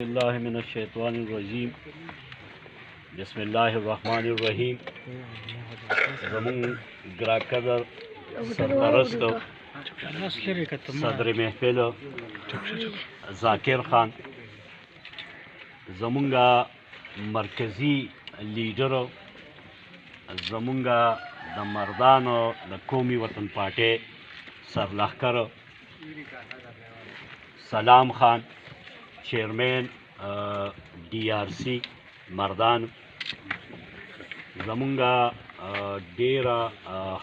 اللہ من الشیطان الرجیم بسم اللہ الرحمن الرحیم زمون گراکدر سرپرست صدر محفل ذاکر خان زمونگا مرکزی لیڈر زمونگا د مردان د قومی وطن پارٹی سرلخکر سلام خان چئیرمین DRC مردان زمونگا ډیره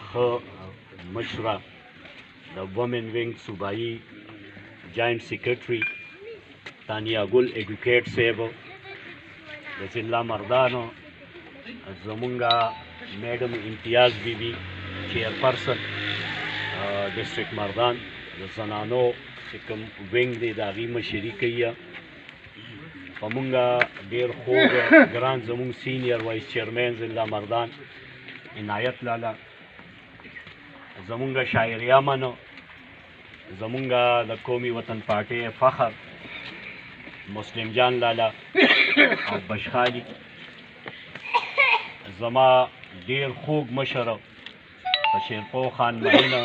ښه مشره د وومن ونګ صوبایي جاینټ سیکرټري تانیا ګل ایډوکیټ صاحب د ضلع مردان زمونگا میڈم امتیاز بی بی چیئرپرسن ڈسٹرکٹ مردان د زنانو چې کوم ونګ دی د هغې مشري کوي په مونږ ډېر خوږ ګران زمونږ سینیر وایس چیئرمین ضلع مردان عنایت لالا زمونږ شاعر یمن زمونږ د قومي وطن پارټۍ فخر مسلم جان لالا او بشخالي زما ډېر خوږ مشر په شیرپو خان مهینه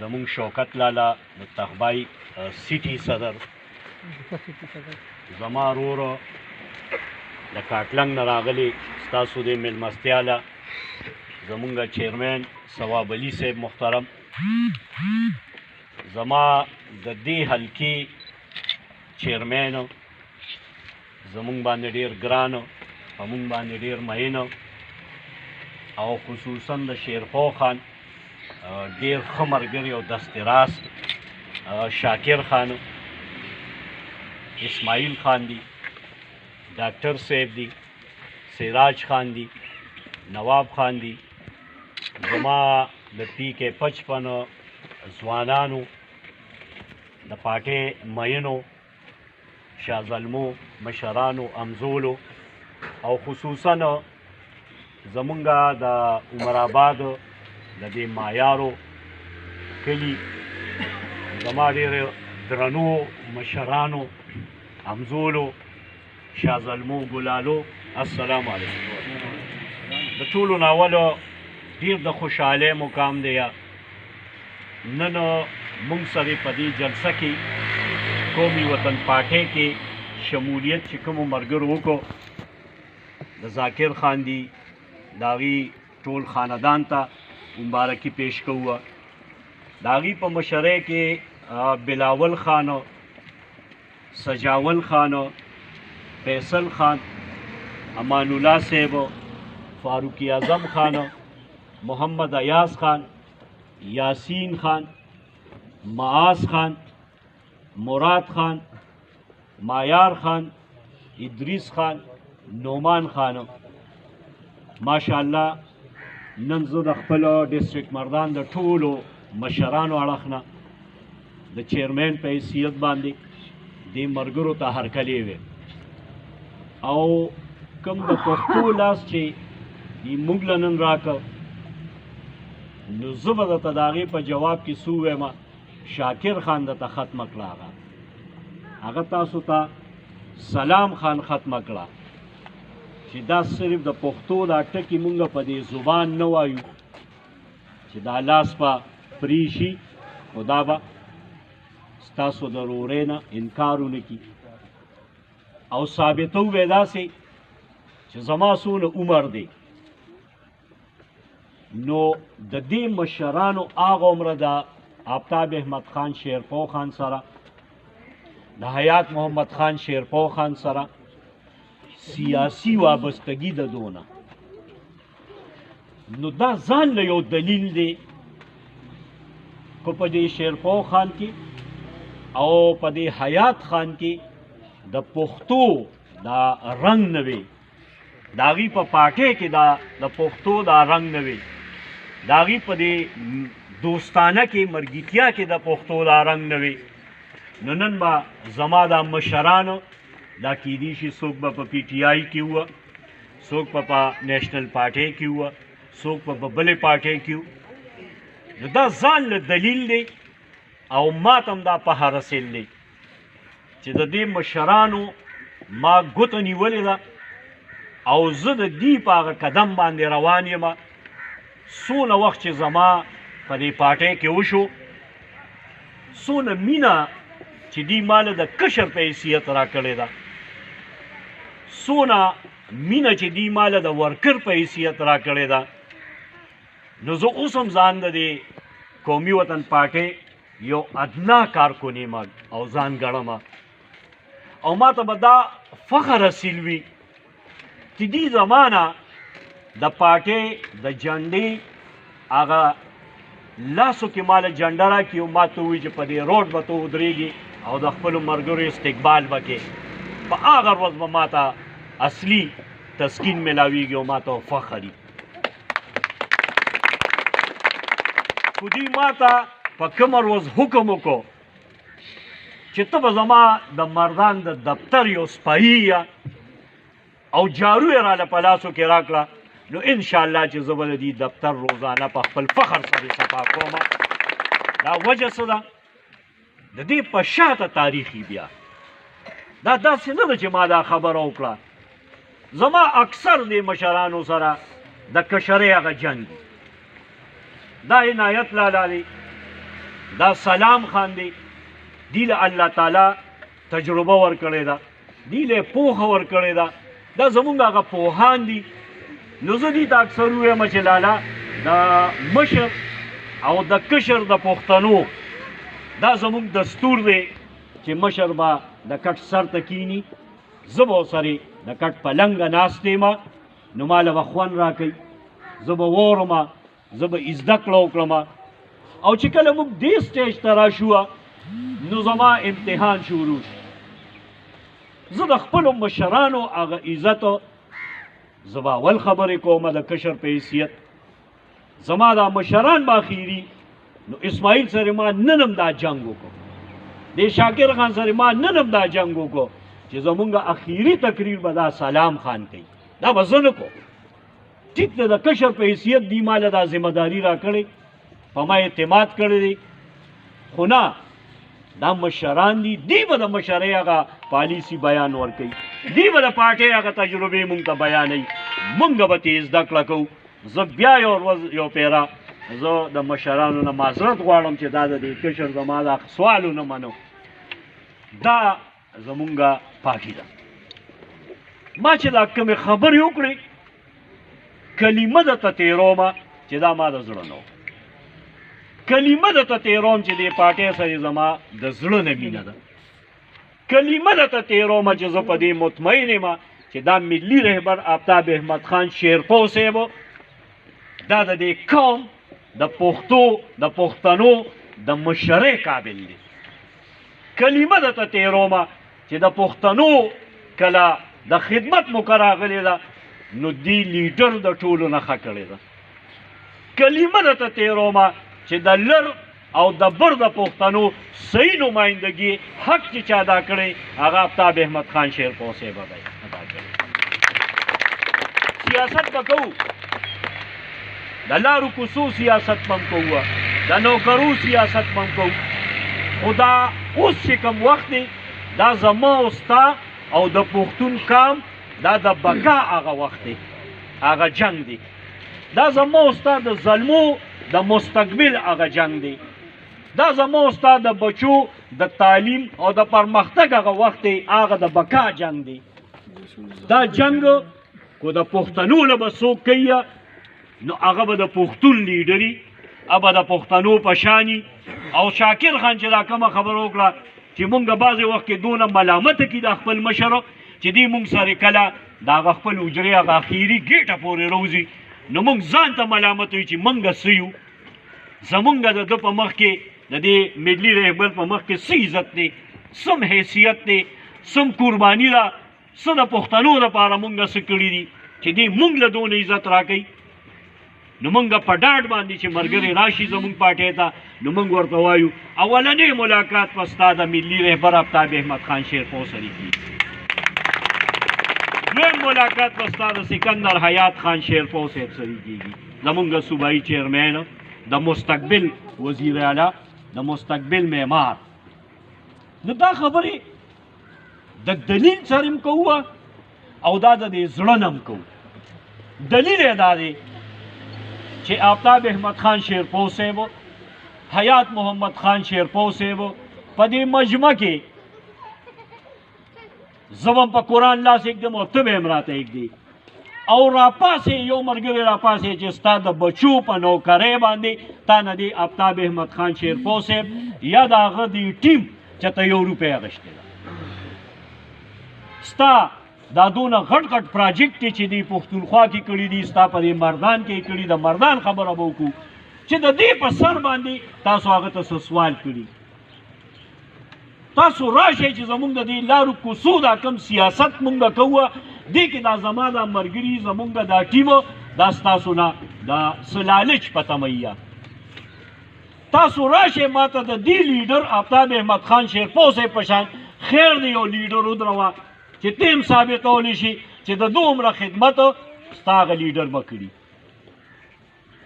زمونږ شوکت لالا د تخبای سیټي صدر زما ورور د کاټلنګ نه راغلی ستاسو د میلمستیا له زمونږ چیئرمین ثواب علي صاحب محترم زما د دې حلقې چیئرمین زمونږ باندې ډېر ګران په مونږ باندې ډېر مین او خصوصا د شیرپو خان ډېر ښه ملګری او دست راست شاکر خان اسماعیل خان دی ډاکټر صاحب دی سراج خان دی نواب خان دی زما د PK55 ځوانانو د پارټۍ مینو شازلمو مشرانو امزولو او خصوصا زمونږ د عمر آباد د دې مایارو کلي زما ډېر درنو مشرانو همزولو شازلمو ګلالو السلام علیکم د ټولو نه اولو ډېر د خوشحالۍ مقام دی نن موږ سره په دې جلسه کې قومي وطن پارټۍ کې شمولیت چې کومو ملګرو وکړو د ذاکر خان دی د هغې ټول خاندان ته مبارکی پیش کوه د هغې په مشرۍ کې بلاول خان سجاول خان فیصل خان امان الله صاحب فاروقی اعظم خان محمد ایاز خان یاسین خان معاذ خان مراد خان مایار خان ادریس خان نعمان خان ماشاءالله نن زه د خپل ډسټرکټ مردان د ټولو مشرانو اړخ نه د چیئرمین په حیثیت باندې دې ملګرو ته هرکلی وې او کوم د پښتو لاس چې موږ له نن راکړ نو زه به درته د هغې په جواب کې څه ووایم شاکر خان درته ختمه کړه هغه تاسو ته سلام خان ختمه کړه چې دا صرف د پښتو دا ټکي مونږ په دې زبان نه وایو چې دا لاس به پرې شي خو دا به ستاسو د رورۍ نه انکار ونه کړي او ثابتو به داسې چې زما څونه عمر دی نو د دې مشرانو هغه عمره د آفتاب احمد خان شیرپو خان سره د حیات محمد خان شیرپو خان سره سیاسی وابستگی د دونه نو دا ځان له یو دلیل دی کو په دې شیرپو خان کې او په دې حیات خان کې د پښتو دا رنګ نه وي د هغې په پارټۍ کې دا د پښتو دا رنګ نه وي د هغې په دې دوستانه کې مرګیتیا کې د پښتو دا رنګ نه وي نو نن به زما دا مشرانو دا کیدی شي څوک به په PTI کې وه څوک به په نیشنل پارټۍ کې وه څوک به په بلې پارټۍ کې نو دا ځان له دلیل دی او ما ته هم دا په هر رسېدلی چې د دې مشرانو ما ګوته نیولې ده او زه د دې په هغه قدم باندې روان یم. څونه وخت چې زما په دې پارټۍ کې وشو، څونه مینه چې دې ماله د کشر په حیثیت راکړې ده، څونه مینه چې دې ماله د ورکر په حیثیت راکړې ده. نو زه اوس هم ځان د دې قومي وطن پارټۍ یو ادنا کارکن یم او ځان ګڼم، او ما ته به دا فخر حاصل وي چې دې زمانه د پارټۍ د جنډې هغه لاسو کې ماله جنډه راکړي او ما ته ووایي چې په دې روډ به ته ودرېږي او د خپلو ملګرو استقبال به کې. په هغه ورځ به ما ته اصلي تسکین میلاویږي او ما ته فخر وي. خو دوی ما ته په کومه ورځ حکم وکړو چې ته به زما د مردان د دفتر یو سپایي یې او جارو یې راله په لاسو کې راکړه، نو انشاءالله چې زه به د دې دفتر روزانه په خپل فخر سره صفا کوم. دا وجه څه ده؟ د دې په شاته تاریخي بیا دا داسې نه ده چې ما دا خبره وکړه. زما اکثر دې مشرانو سره د کشرۍ هغه جنګ دی. دا عنایت لالا دی، دا سلام خان دی، دی له الله تعالی تجربه ورکړې ده، دی له پوهه ورکړې ده، دا زمونږ هغه پوهان دي. نو زه دې ته اکثر ووایم چې لالا د مشر او د کشر د پښتنو دا زمونږ دستور دی چې مشر به د کټ سر ته کیني، زه به ورسره د کټ پلنګه ناست یم، نو ماله به خوند راکوي، زه به واورم، زه به زده کړه وکړم. او چې کله موږ دې سټیج ته راشو نو زما امتحان شروع شو. زه د خپلو مشرانو هغه عزت زه به اول خبرې کوم د کشر په حیثیت. زما دا مشران به اخیري، نو اسماعیل سره ما نن هم دا جنګ وکړو، دې شاکر خان سره ما نن هم دا جنګ وکړو چې زمونږ اخیري تقریر به دا سلام خان کوي. دا به زه نه کوم. ټیک ده، د کشر په حیثیت دی ماله دا ذمہ داري راکړې، په ما اعتماد کړی دی. خو نه، دا مشران دي، دی به د مشرۍ هغه پالیسي بیان ورکوي، دی به د پارټۍ هغه تجربې مونږ ته بیانوي، مونږ به ترې زده کړه کوو. زه بیا یو ورځ یو پیره زه د مشرانو نه معذرت غواړم چې دا د دې کشر زما دا سوال ونه منو. دا زمونږ پارټي ده. ما چې دا کومې خبرې وکړې کلمه درته تېرومه چې دا ما د زړه نه و، کلمه درته تېروم چې دې پارټۍ سره زما د زړه نه مینه ده، کلمه درته تېرومه چې زه په دې مطمئن یم چې دا ملي رهبر آفتاب احمد خان شیرپو صاحب دا د دې قوم د پښتو د پښتنو د مشرۍ قابل دی. کلمه درته تېرومه چې د پښتنو کله د خدمت موقع راغلې ده نو دی لیډر د ټولو نه ښه کړې ده. کلمه درته تېرومه چې د لر او د بر د پښتنو صحیح نمایندګي حق چې چا ادا کړی هغه آفتاب احمد خان شیرپو صاحب ادا کړی. سیاست به کوو، د لارو کوڅو سیاست به هم کوو، د نوکرو سیاست به هم کوو، خو دا اوس چې کوم وخت دی دا زما او ستا او د پښتون قام دا د بقا هغه وخت دی، هغه جنګ دی. دا زما او ستا د ظلمو د مستقبل هغه جنګ دی، دا زما او ستا د بچو د تعلیم او د پرمختګ هغه وخت دی، هغه د بقا جنګ دی. دا جنګ کو د پښتنو له به څوک کوي نو هغه به د پښتون لیډري، هغه به د پښتنو په شاني. او شاکر خان چې دا کومه خبره وکړه چې مونږ بعضې وخت کې دونه ملامته کړي د خپل مشر چې دی مونږ سره کله د هغه خپل حجرې هغه اخري ګیټه پورې روځي نو مونږ ځان ته ملامت وي چې مونږ څه یو، زمونږ د ده په مخ کې د دې ملي رهبر په مخ کې څه عزت دی، څه حیثیت دی، څه قرباني ده، څه د پښتنو دپاره مونږ څه کړي دي چې دی مونږ له دونه عزت راکوي. نو مونږ په ډاډ باندې چې ملګری راشي زمونږ پارټۍ ته نو مونږ ورته وایو اولنۍ ملاقات به ستا د ملي رهبر آفتاب احمد خان شیرپو سره کېږي، دویم ملاقات به ستا د سکندر حیات خان شیرپو صاحب سره کېږي، زمونږ صوبایي چیرمین، د مستقبل وزیر اعلی، د مستقبل معمار. نو دا خبرې د دلیل سره هم کوو او دا د دې زړه نه هم کوو. دلیل یې دا دی چې آفتاب احمد خان شیرپور صاحب، حیات محمد خان شیرپور صاحب په دې مجمع کې زه به په قرآن لاس ایږدم او ته به هم راته ایږدې او راپاسې یو ملګری راپاسې چې ستا د بچو په نوکرۍ باندې تا نه دی آفتاب احمد خان شیرپور صاحب یا د هغه د ټیم چې ته 1 روپۍ اخیستې ده. ستا دا دونه غټ غټ پراجیکټ چې دی پښتونخوا کې کړي دي، ستا په دې مردان کې کړي، د مردان خبره به وکړو چې د دې په سر باندې تاسو هغه ته څه سوال کړي. تاسو راشئ چې زمونږ د دې لارو کوڅو دا کم سیاست مونږ کوو، دې کې دا زما دا ملګري زمونږ دا ټیم دا ستاسو نه دا څه لالچ په تمه. تاسو راشئ ما ته د دې لیډر آفتاب احمد خان شیرپور صاحب په شان خیر دی یو لیډر ودروه چې ته هم ثابتولی شي چې د دومره خدمت ستا هغه لیډر به کړي.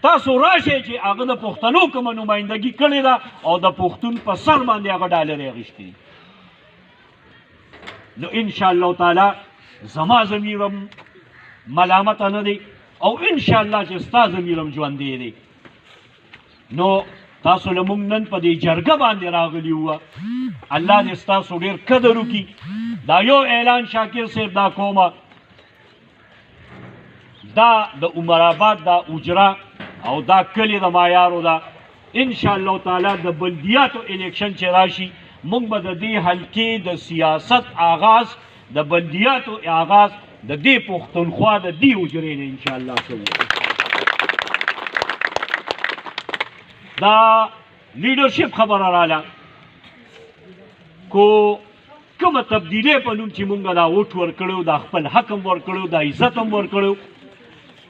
تاسو راشئ چې هغه د پښتنو کومه نمایندګي کړې ده او د پښتون په سر باندې هغه ډالرې اخیستې، نو انشاءالله تعالی زما ضمیر هم ملامته نه دی او انشاءالله چې ستا ضمیر هم ژوندی دی. نو تاسو له موږ نن په دې جرګه باندې راغلي وه، الله دې ستاسو ډېر قدر وکړي. دا یو اعلان شاکر صاحب دا کومه دا د عمر آباد دا اجرا او دا کلی د مایارو دا انشاءالله تعالی د بلدیاتو الیکشن چې راشي موږ به د دې حلقې د سیاست آغاز د بلدیاتو آغاز د دې پښتونخوا د دې اجرې نه انشاءالله کوو. دا لیډرشپ خبره رااله کو کومه تبدیلی په نوم چې مونږ دا ووټ ورکړو، دا خپل حق هم ورکړو، دا عزت هم ورکړو،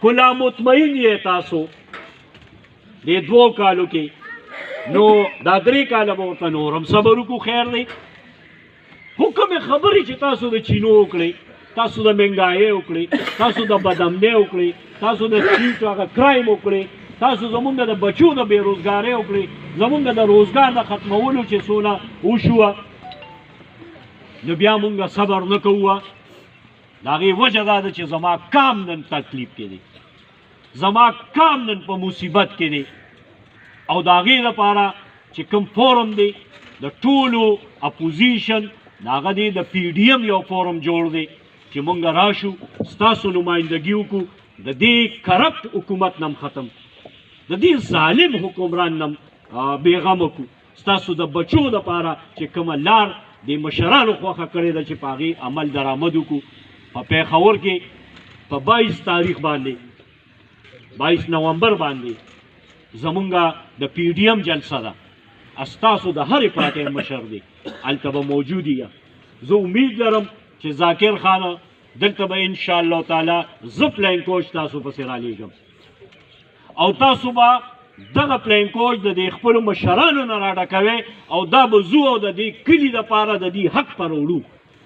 خو لا مطمئن یې تاسو دې 2 کالو کې، نو دا 3 کاله به ورته نور هم صبر وکړو. خیر دی، خو کومې خبرې چې تاسو د چینو وکړئ، تاسو د مهنګایۍ وکړئ، تاسو د بدامنۍ وکړئ، تاسو د سټریټ هغه کرایم وکړئ، تاسو زمونږ د بچو د بېروزګارۍ وکړئ، زمونږ د روزګار د ختمولو چې څونه وشوه، نو بیا مونږ صبر نه کوو. د هغې وجه دا ده چې زما کام نن تکلیف کې دی، زما کام نن په مصیبت کې دی، او د هغې لپاره چې کوم فورم دی د ټولو اپوزیشن د هغه دی د PDM یو فورم جوړ دی چې مونږ راشو ستاسو نمایندګي وکړو، د دې کرپټ حکومت نم ختم، د دې ظالم حکمران نم بېغمه کړو، ستاسو د بچو دپاره چې کومه لار د مشرانو خوښه کړې ده چې په هغې عمل درآمد وکړو. په پېښور کې په 22 تاریخ باندې 22 نومبر باندې زمونږ د PDM جلسه ده، ستاسو د هرې پارټۍ مشر دی، هلته به موجود یم. زه امید لرم چې ذاکر خان دلته به انشاءالله تعالی زه پلین کوچ تاسو پسې رالیږم او تاسو به دغه پلین کوچ د دې خپلو مشرانو نه راډکوئ او دا به ځو او د دې کلي دپاره د دې حق پر وړو،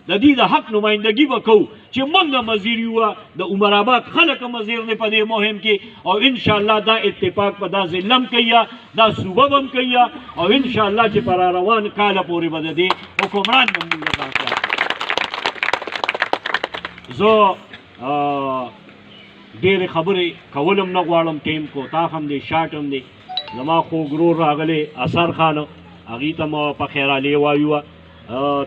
د دې د حق نمایندګي به کوو چې موږ هم وزیر یو، د عمر آباد خلک هم وزیر دی په دې مهم کې، او انشاءالله دا اتفاق په دا ضلع هم کوي، دا صوبه به هم کوي، او انشاءالله چې په راروان کاله پورې به د دې حکمران به موږ ځان خلاص. زه ډېرې خبرې کول هم نه غواړم، ټیم کوتاه هم دی، شاټ هم دی. زما خوږ ورور راغلی اثر خان، هغې ته مو په خیرالې وایو،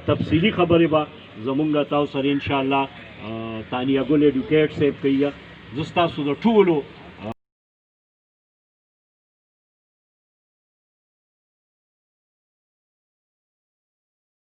تفصیلي خبرې به زمونږ تاسو سره انشاءالله تانیه ګل ایډوکیټ صاحب کوي. زه ستاسو د ټولو